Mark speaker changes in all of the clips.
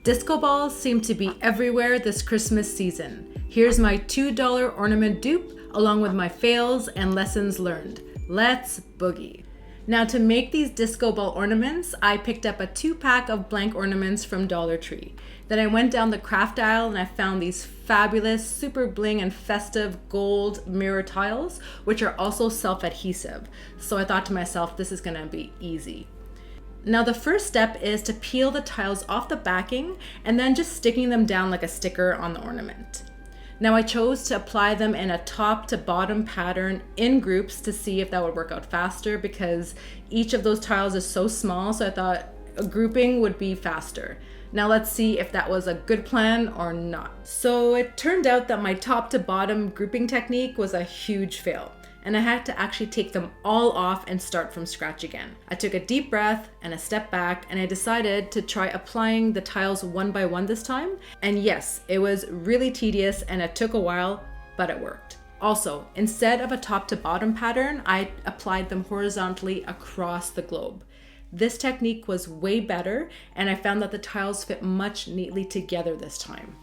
Speaker 1: Disco balls seem to be everywhere this Christmas season. Here's my $2 ornament dupe along with my fails and lessons learned. Let's boogie. Now to make these disco ball ornaments, I picked up a 2-pack of blank ornaments from Dollar Tree. Then I went down the craft aisle and I found these fabulous, super bling and festive gold mirror tiles, which are also self-adhesive. So I thought to myself, this is gonna be easy. Now the first step is to peel the tiles off the backing and then just sticking them down like a sticker on the ornament. Now I chose to apply them in a top to bottom pattern in groups to see if that would work out faster because each of those tiles is so small, so I thought a grouping would be faster. Now let's see if that was a good plan or not. So it turned out that my top to bottom grouping technique was a huge fail, and I had to actually take them all off and start from scratch again. I took a deep breath and a step back, and I decided to try applying the tiles one by one this time. And yes, it was really tedious and it took a while, but it worked. Also, instead of a top to bottom pattern, I applied them horizontally across the globe. This technique was way better, and I found that the tiles fit much neatly together this time.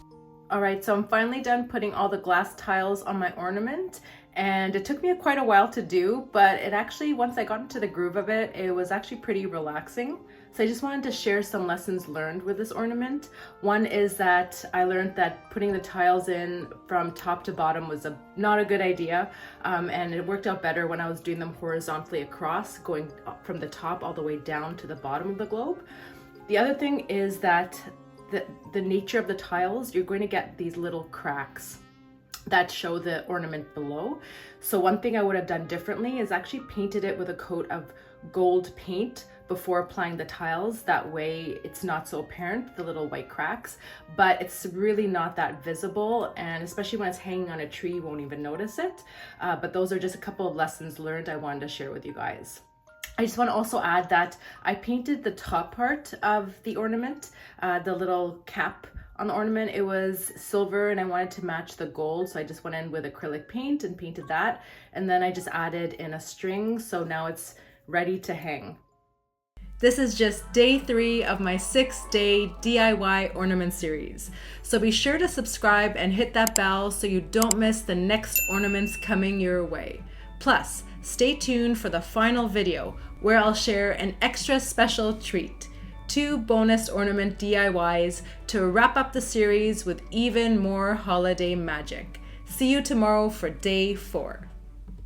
Speaker 1: All right, so I'm finally done putting all the glass tiles on my ornament, and it took me quite a while to do, but it actually, once I got into the groove of it, it was actually pretty relaxing. So I just wanted to share some lessons learned with this ornament. One is that I learned that putting the tiles in from top to bottom was not a good idea, and it worked out better when I was doing them horizontally across, going up from the top all the way down to the bottom of the globe. The other thing is that the nature of the tiles, you're going to get these little cracks that show the ornament below. So one thing I would have done differently is actually painted it with a coat of gold paint before applying the tiles. That way it's not so apparent, the little white cracks, but it's really not that visible, and especially when it's hanging on a tree, you won't even notice it. But those are just a couple of lessons learned I wanted to share with you guys. I just want to also add that I painted the top part of the ornament, the little cap on the ornament. It was silver and I wanted to match the gold, so I just went in with acrylic paint and painted that, and then I just added in a string, so now it's ready to hang. This is just day 3 of my 6-day DIY ornament series. So be sure to subscribe and hit that bell so you don't miss the next ornaments coming your way. Plus, stay tuned for the final video where I'll share an extra special treat. 2 bonus ornament DIYs to wrap up the series with even more holiday magic. See you tomorrow for day 4.